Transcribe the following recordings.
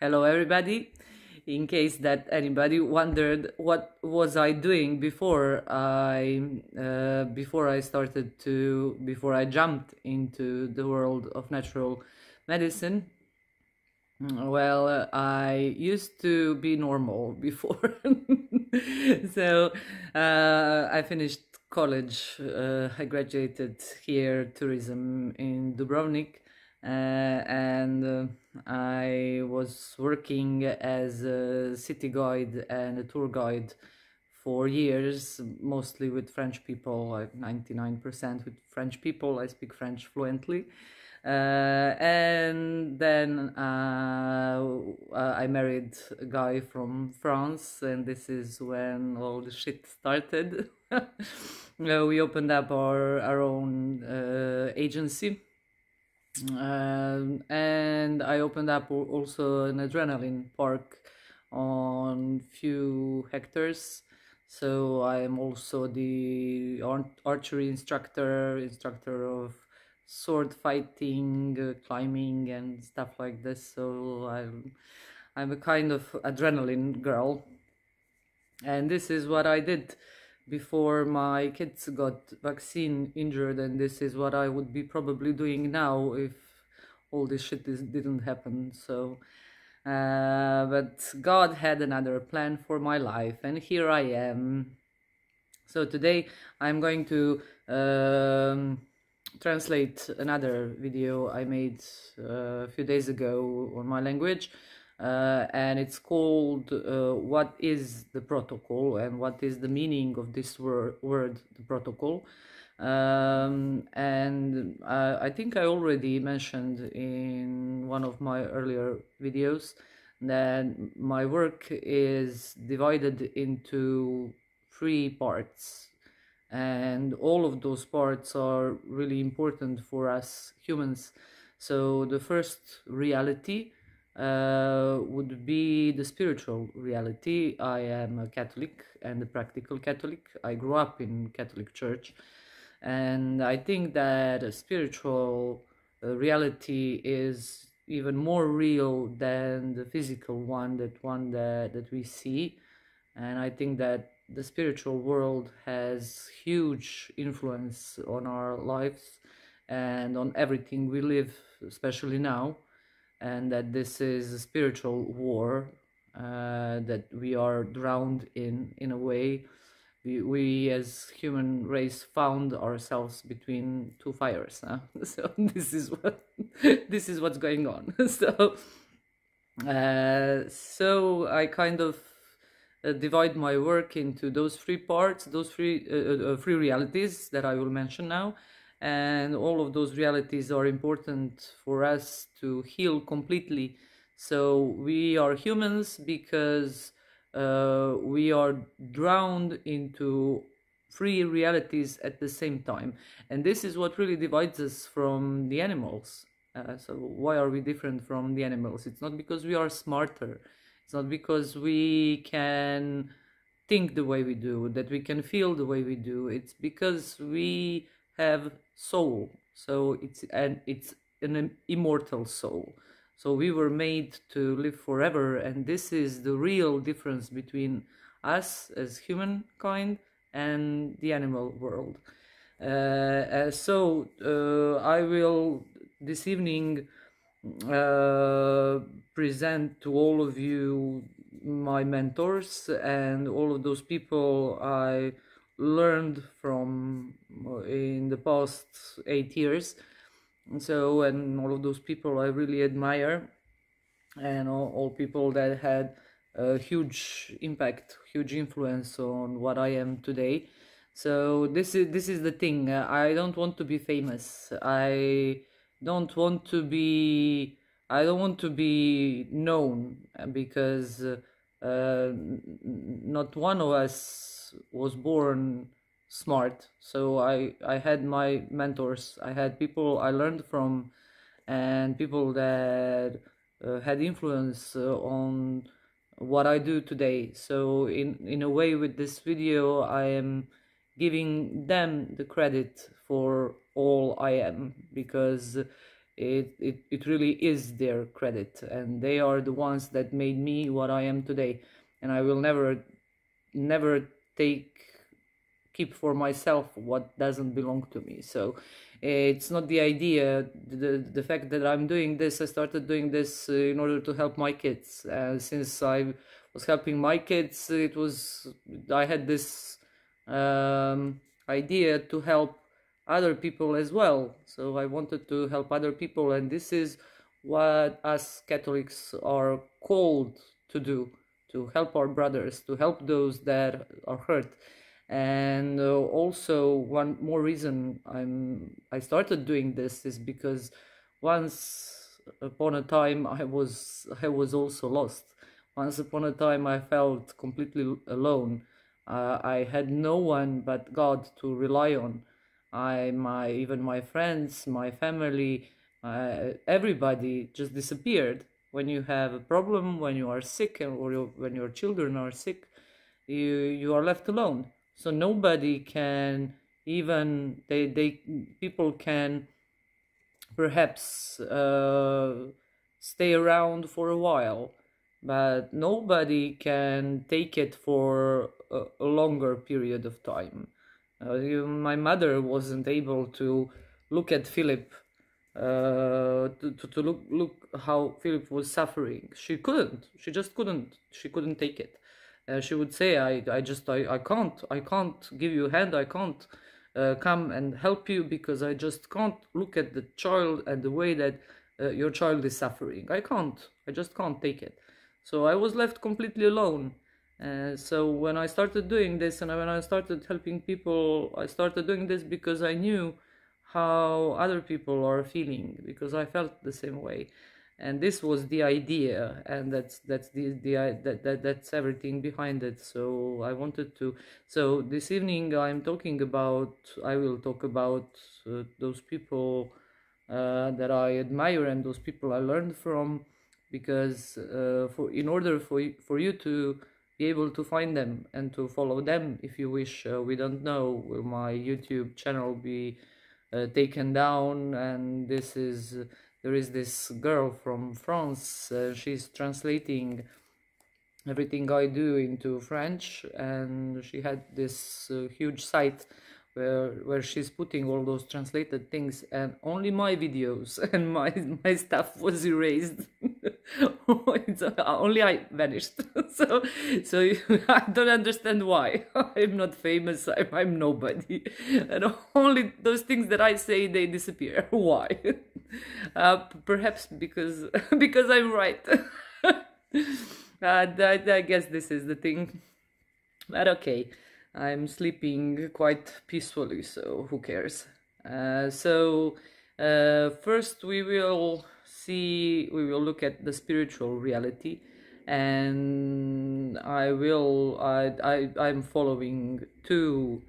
Hello everybody. In case that anybody wondered what was I doing before I jumped into the world of natural medicine. Well, I used to be normal before. So I finished college. I graduated here tourism in Dubrovnik, and I was working as a city guide and a tour guide for years, mostly with French people, like 99% with French people. I speak French fluently. And then I married a guy from France, and this is when all the shit started. We opened up our own agency, and I opened up also an adrenaline park on few hectares. So I am also the archery instructor of sword fighting, climbing, and stuff like this. So I'm a kind of adrenaline girl, and this is what I did before my kids got vaccine injured, and this is what I would be probably doing now if all this shit didn't happen. So but God had another plan for my life, and here I am. So today I'm going to translate another video I made a few days ago on my language, and it's called What is the Protocol, and what is the meaning of this word, the protocol. And I think I already mentioned in one of my earlier videos that my work is divided into 3 parts, and all of those parts are really important for us humans. So the first reality would be the spiritual reality. I am a Catholic and a practical Catholic. I grew up in Catholic Church, and I think that a spiritual reality is even more real than the physical one, that we see. And I think that the spiritual world has huge influence on our lives and on everything we live, especially now, and that this is a spiritual war that we are drowned in a way. We as human race found ourselves between 2 fires, huh? So this is what's going on. So I kind of divide my work into those 3 parts, those three realities that I will mention now. And all of those realities are important for us to heal completely. So we are humans because we are drowned into 3 realities at the same time. And this is what really divides us from the animals. So why are we different from the animals? It's not because we are smarter. It's not because we can think the way we do, that we can feel the way we do. It's because we have soul. So it's an immortal soul. So we were made to live forever, and this is the real difference between us as humankind and the animal world. So I will this evening present to all of you my mentors and all of those people I learned from in the past 8 years. So, and all of those people I really admire, and all people that had a huge impact, huge influence on what I am today. So this is the thing. I don't want to be famous. I don't want to be known, because not one of us was born smart. So I had my mentors. I had people I learned from, and people that had influence on what I do today. So in a way, with this video, I am giving them the credit for all I am, because it really is their credit, and they are the ones that made me what I am today. And I will never keep for myself what doesn't belong to me. So it's not the idea, the fact that I'm doing this. I started doing this in order to help my kids. Since I was helping my kids, I had this idea to help other people as well. So I wanted to help other people, and this is what us Catholics are called to do, to help our brothers, to help those that are hurt. And also, one more reason I started doing this is because once upon a time I was also lost. Once upon a time I felt completely alone. I had no one but God to rely on. Even my friends, my family, everybody just disappeared. When you have a problem, when you are sick, when your children are sick, you are left alone. So nobody can, even they people can perhaps stay around for a while, but nobody can take it for a longer period of time. My mother wasn't able to look at Philip, to look how Philip was suffering. She couldn't. She just couldn't. She couldn't take it. She would say, I can't give you a hand. I can't come and help you because I just can't look at the child and the way that your child is suffering. I can't. I just can't take it. So I was left completely alone. So when I started doing this, and when I started helping people, I started doing this because I knew how other people are feeling, because I felt the same way. And this was the idea, and that's everything behind it. So I wanted to. So this evening I will talk about those people that I admire and those people I learned from, because in order for you to be able to find them and to follow them if you wish. We don't know, will my YouTube channel be taken down? And there is this girl from France, she's translating everything I do into French, and she had this huge site where she's putting all those translated things, and only my videos and my stuff was erased. Only I vanished. so I don't understand why. I'm not famous. I'm nobody, and only those things that I say, they disappear. Why? Perhaps because because I'm right. I guess this is the thing. But okay, I'm sleeping quite peacefully, so who cares? First we will look at the spiritual reality, and I'm following two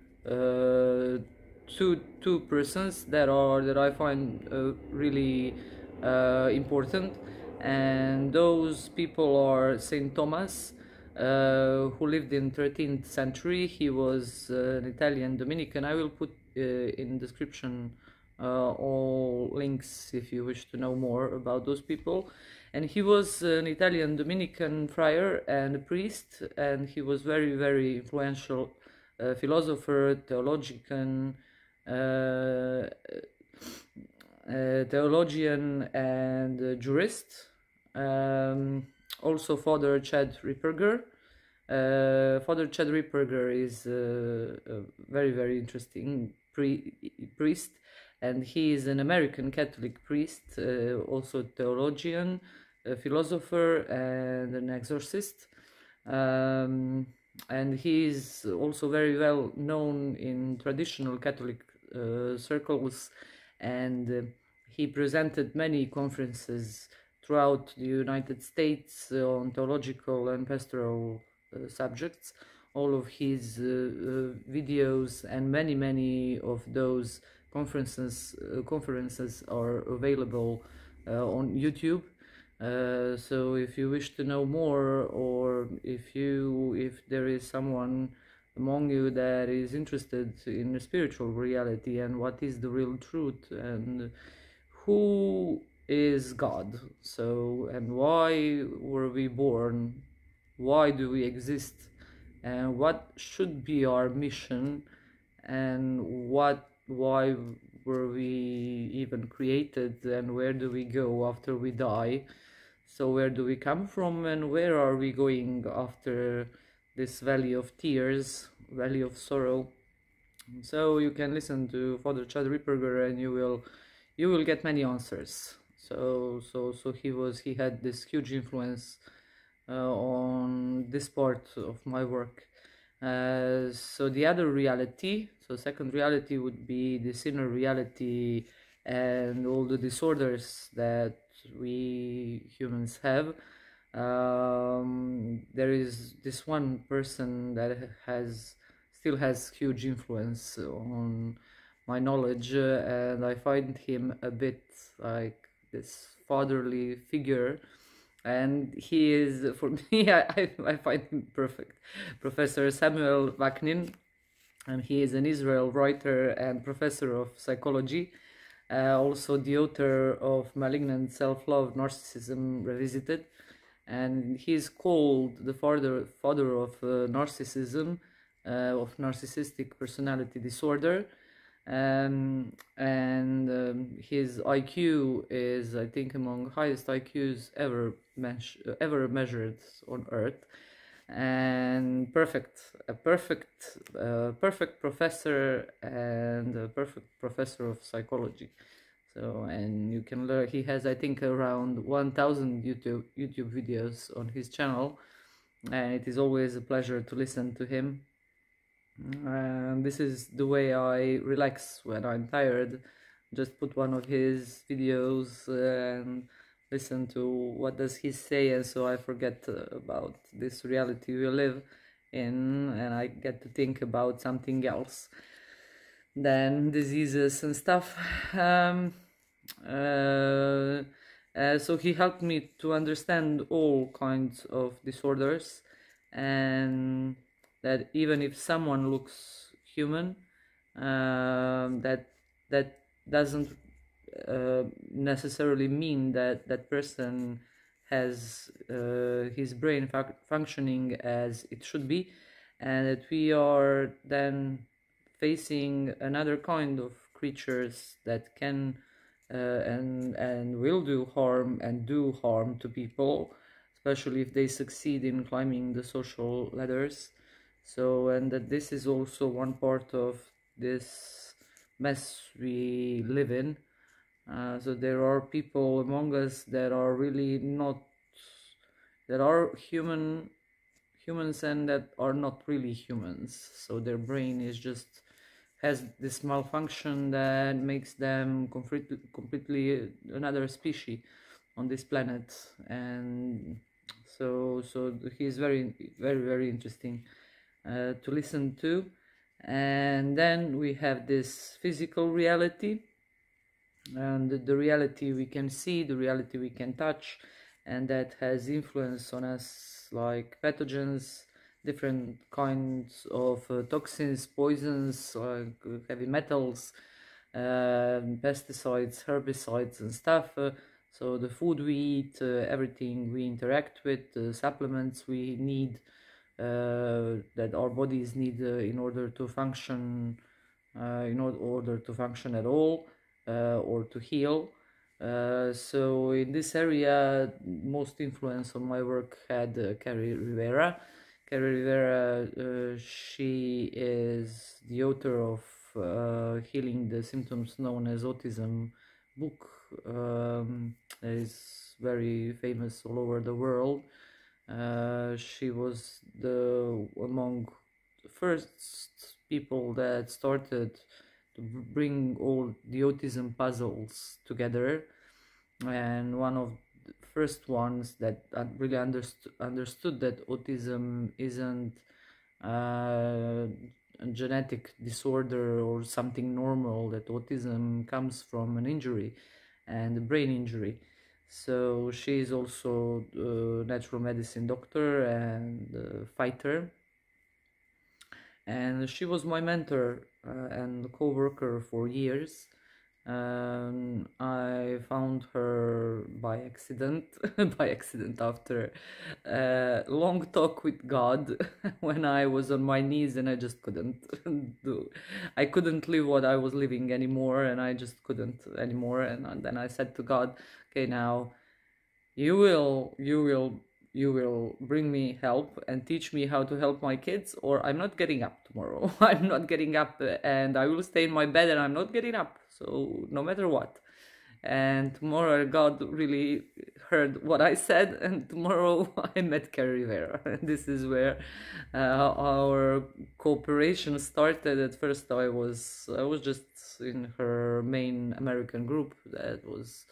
persons that I find really important, and those people are Saint Thomas, who lived in 13th century. He was an Italian Dominican. I will put in description all links if you wish to know more about those people. And he was an Italian Dominican friar and a priest, and he was very, very influential philosopher, theologian and jurist. Also Father Chad Ripperger. Father Chad Ripperger is a very, very interesting priest, and he is an American Catholic priest, also theologian, a philosopher, and an exorcist. And he is also very well known in traditional Catholic circles, and he presented many conferences throughout the United States on theological and pastoral subjects. All of his videos and many of those conferences are available on YouTube. So if you wish to know more, or if there is someone among you that is interested in the spiritual reality and what is the real truth, and who is God? So, and why were we born? Why do we exist? And what should be our mission? And why were we even created? And where do we go after we die? So, where do we come from, and where are we going after this valley of tears, valley of sorrow? So you can listen to Father Chad Ripperger, and you will get many answers. So he had this huge influence on this part of my work. So the other reality, so second reality would be this inner reality and all the disorders that we humans have. There is this one person that still has huge influence on my knowledge, and I find him a bit like this fatherly figure, and he is, for me, I find him perfect. Professor Samuel Vaknin, and he is an Israel writer and professor of psychology, also the author of Malignant Self-Love, Narcissism Revisited, and he is called the father of narcissism, of narcissistic personality disorder. His IQ is, I think, among highest IQs ever measured on Earth, and perfect professor, and a perfect professor of psychology. So, and you can learn. He has, I think, around 1,000 YouTube videos on his channel, and it is always a pleasure to listen to him. And this is the way I relax when I'm tired. Just put one of his videos and listen to what does he say, and so I forget about this reality we live in, and I get to think about something else than diseases and stuff. So he helped me to understand all kinds of disorders, and that even if someone looks human, that doesn't necessarily mean that that person has his brain functioning as it should be, and that we are then facing another kind of creatures that can and will do harm and do harm to people, especially if they succeed in climbing the social ladders. So, and that this is also one part of this mess we live in. So there are people among us that are really not, that are humans and that are not really humans. So their brain is just has this malfunction that makes them completely another species on this planet. And so he's very interesting to listen to. And then we have this physical reality, and the reality we can see, the reality we can touch, and that has influence on us, like pathogens, different kinds of toxins, poisons, like heavy metals, pesticides, herbicides and stuff. So the food we eat, everything we interact with, supplements we need, that our bodies need in order to function, in order to function at all, or to heal. So in this area, most influence on my work had Carrie Rivera. Carrie Rivera, she is the author of Healing the Symptoms Known as Autism book. That is very famous all over the world. She was among the first people that started to bring all the autism puzzles together, and one of the first ones that really understood that autism isn't a genetic disorder or something normal, that autism comes from an injury, and a brain injury. So she is also a natural medicine doctor and fighter, and she was my mentor and co-worker for years. I found her by accident, by accident after a long talk with God when I was on my knees and I just couldn't do, I couldn't live what I was living anymore, and I just couldn't anymore. And then I said to God, okay, now you will, you will bring me help and teach me how to help my kids, or I'm not getting up tomorrow. I'm not getting up, and I will stay in my bed and I'm not getting up. So no matter what. And tomorrow God really heard what I said, and tomorrow I met Carrie Rivera. This is where our cooperation started. At first I was just in her main American group. That was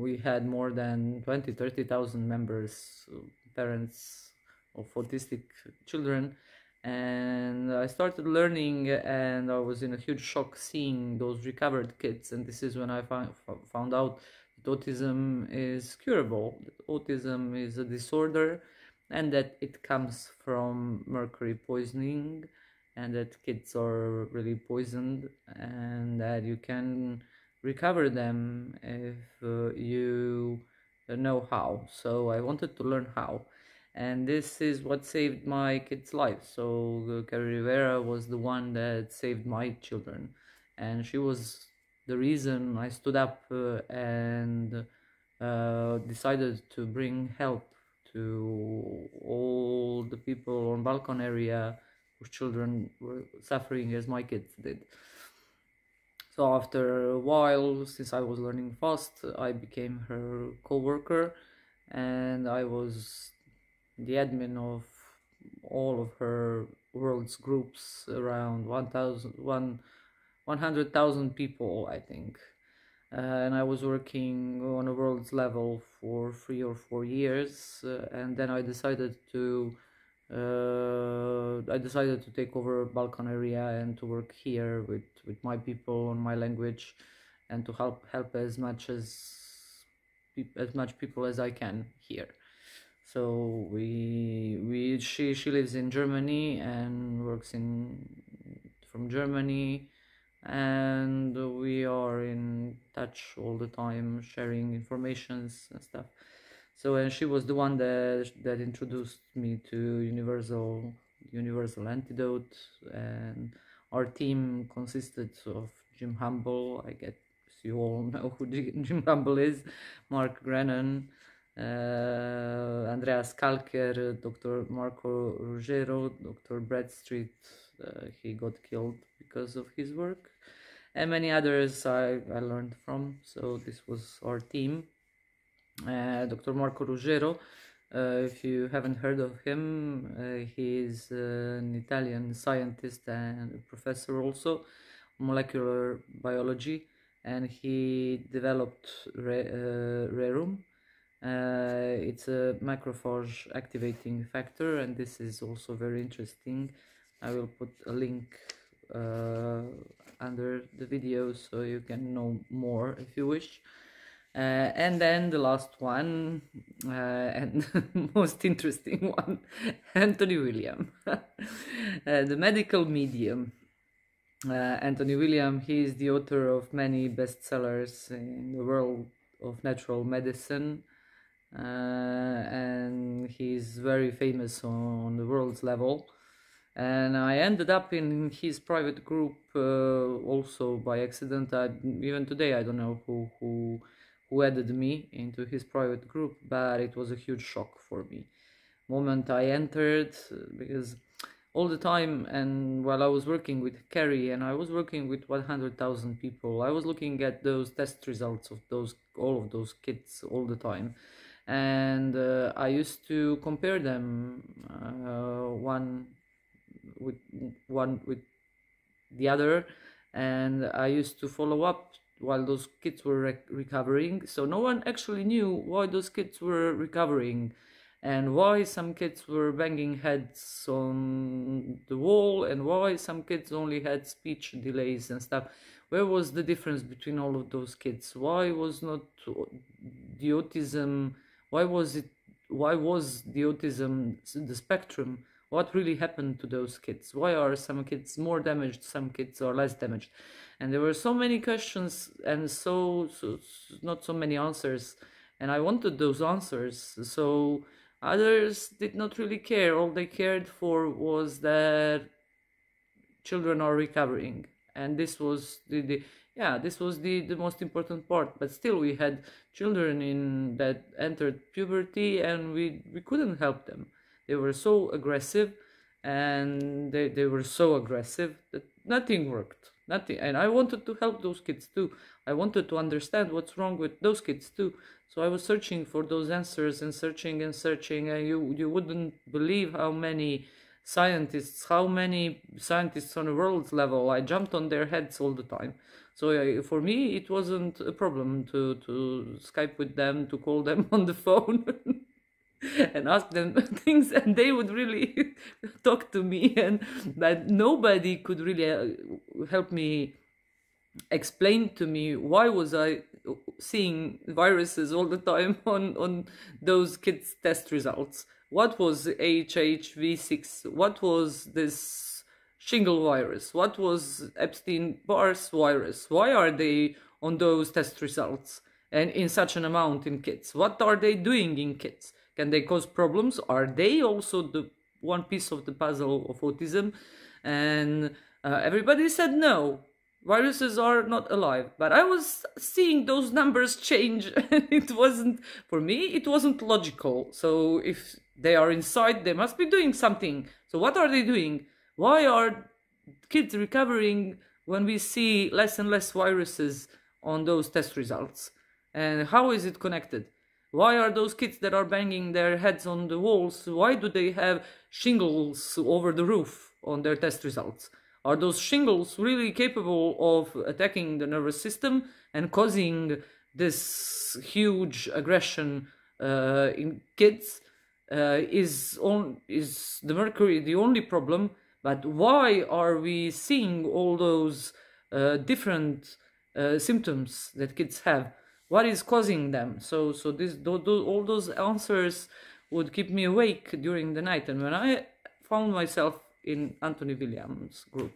we had more than 20-30,000 members, parents of autistic children, and I started learning, and I was in a huge shock seeing those recovered kids. And this is when I found out that autism is curable, that autism is a disorder, and that it comes from mercury poisoning, and that kids are really poisoned, and that you can recover them if you know how. So I wanted to learn how, and this is what saved my kids' lives. So Carrie Rivera was the one that saved my children, and she was the reason I stood up and decided to bring help to all the people on Balkan area whose children were suffering as my kids did. So after a while, since I was learning fast, I became her co-worker, and I was the admin of all of her world's groups, around 100,000 people, I think. And I was working on a world's level for 3 or 4 years, and then I decided to take over Balkan area and to work here with my people on my language, and to help as much people as I can here. So she lives in Germany and works from Germany, and we are in touch all the time, sharing informations and stuff. So, and she was the one that introduced me to Universal Antidote, and our team consisted of Jim Humble. I guess you all know who Jim Humble is. Mark Grennan, Andreas Kalker, Dr. Marco Ruggero, Dr. Bradstreet. He got killed because of his work, and many others I learned from. So this was our team. Dr. Marco Ruggero, if you haven't heard of him, he's an Italian scientist and professor also, molecular biology, and he developed Rerum. It's a macrophage activating factor, and this is also very interesting. I will put a link under the video so you can know more if you wish. And then the last one, and most interesting one, Anthony William, the medical medium. Anthony William, he is the author of many bestsellers in the world of natural medicine, and he's very famous on the world's level. And I ended up in his private group also by accident. Even today I don't know who added me into his private group, but it was a huge shock for me moment I entered, because all the time, and while I was working with Carrie and I was working with 100,000 people, I was looking at those test results of all of those kids all the time, and I used to compare them one with the other, and I used to follow up while those kids were recovering. So no one actually knew why those kids were recovering, and why some kids were banging heads on the wall, and why some kids only had speech delays and stuff. Where was the difference between all of those kids? Why was not the autism, why was the autism, the spectrum What really happened to those kids? Why are some kids more damaged, some kids are less damaged? And there were so many questions and not so many answers, and I wanted those answers. So others did not really care. All they cared for was that children are recovering, and this was the most important part. But still, we had children in that entered puberty, and we couldn't help them. They were so aggressive, and they were so aggressive that nothing worked, nothing. And I wanted to help those kids too. I wanted to understand what's wrong with those kids too. So I was searching for those answers, and searching and searching, and you wouldn't believe how many scientists on a world level. I jumped on their heads all the time. So for me, it wasn't a problem to Skype with them, to call them on the phone and ask them things, and they would really talk to me. And but nobody could really help me, explain to me why was I seeing viruses all the time on those kids' test results. What was HHV6? What was this shingle virus? What was Epstein-Barr's virus? Why are they on those test results and in such an amount in kids? What are they doing in kids? Can they cause problems? Are they also the one piece of the puzzle of autism? And everybody said no. Viruses are not alive. But I was seeing those numbers change, and it wasn't, for me, it wasn't logical. So if they are inside, they must be doing something. So what are they doing? Why are kids recovering when we see less and less viruses on those test results? And how is it connected? Why are those kids that are banging their heads on the walls, why do they have shingles over the roof on their test results? Are those shingles really capable of attacking the nervous system and causing this huge aggression in kids? Is the mercury the only problem? But why are we seeing all those different symptoms that kids have? What is causing them? So all those answers would keep me awake during the night. And when I found myself in Anthony Williams' group,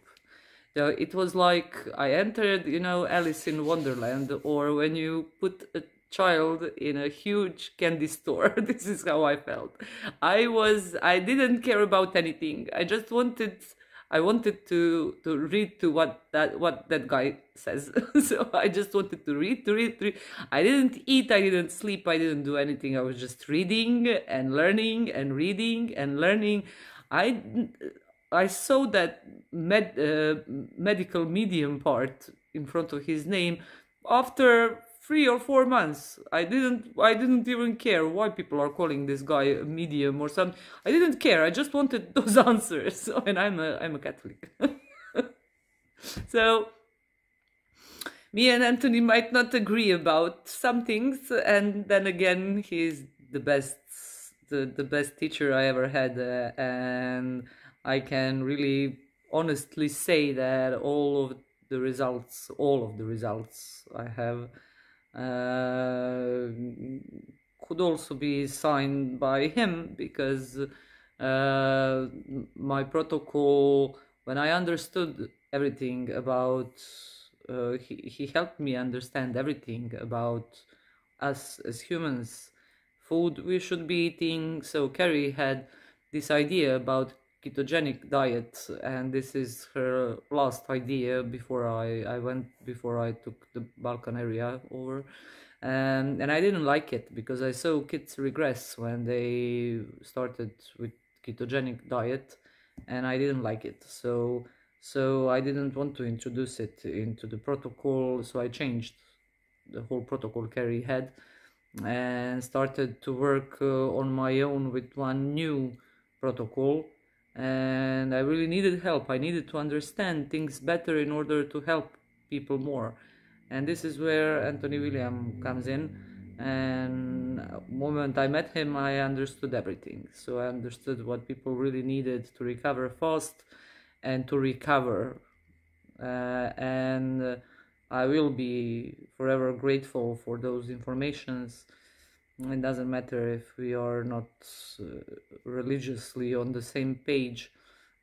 it was like I entered, Alice in Wonderland, or when you put a child in a huge candy store. This is how I felt. I didn't care about anything. I wanted to read to what that guy says. So I just wanted to read. I didn't eat, I didn't sleep, I didn't do anything. I was just reading and learning and reading and learning. I saw that medical medium part in front of his name after 3 or 4 months. I didn't even care why people are calling this guy a medium or something. I didn't care. I just wanted those answers. And I'm a Catholic. So me and Anthony might not agree about some things, and then again, he's the best teacher I ever had, and I can really honestly say that all of the results I have could also be signed by him, because my protocol, when I understood everything about, he helped me understand everything about us as humans, food we should be eating. So Carrie had this idea about ketogenic diet, and this is her last idea before I took the Balkan area over, and I didn't like it, because I saw kids regress when they started with ketogenic diet, and I didn't like it. So I didn't want to introduce it into the protocol, so I changed the whole protocol Carrie had, and started to work on my own with one new protocol. And I really needed help. I needed to understand things better in order to help people more. And this is where Anthony William comes in. And the moment I met him, I understood everything. So I understood what people really needed to recover fast and to recover. And I will be forever grateful for those informations. It doesn't matter if we are not religiously on the same page,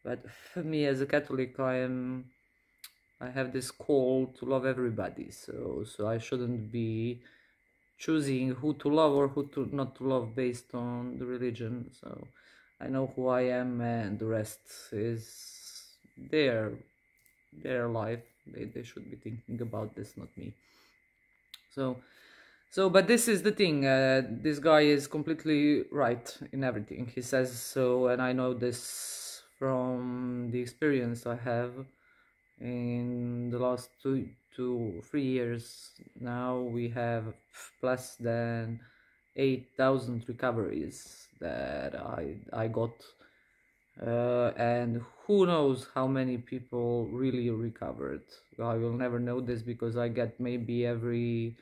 but for me as a Catholic, I have this call to love everybody. So I shouldn't be choosing who to love or who to not to love based on the religion. So I know who I am, and the rest is their life. They should be thinking about this, not me. So but this is the thing. This guy is completely right in everything he says. So, and I know this from the experience I have in the last 3 years. Now we have less than 8,000 recoveries that I got, and who knows how many people really recovered. I will never know this because I get maybe every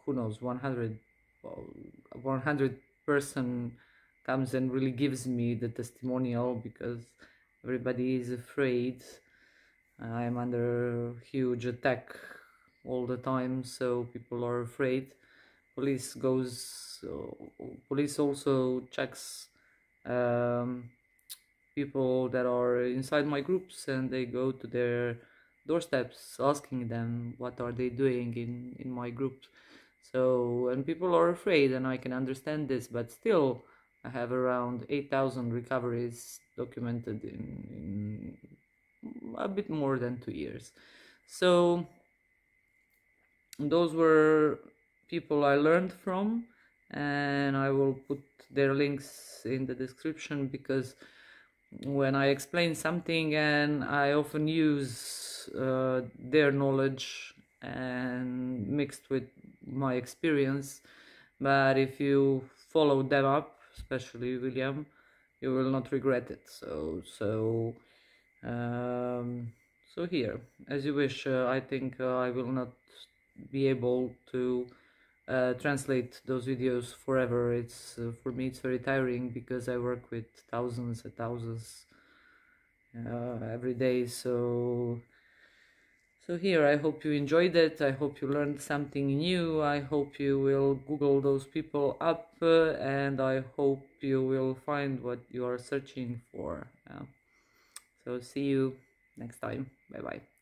who knows 100, well, 100 person comes and really gives me the testimonial, because everybody is afraid. I'm under huge attack all the time, so people are afraid. Police also checks people that are inside my groups, and they go to their doorsteps asking them what are they doing in my group. So, and people are afraid, and I can understand this, but still I have around 8,000 recoveries documented in a bit more than 2 years. So those were people I learned from, and I will put their links in the description, because when I explain something, and I often use their knowledge and mixed with my experience, but if you follow them up, especially William, you will not regret it. So here, as you wish. I think I will not be able to translate those videos forever. It's for me it's very tiring, because I work with thousands and thousands every day. So here, I hope you enjoyed it. I hope you learned something new. I hope you will Google those people up, and I hope you will find what you are searching for. So see you next time. Bye bye.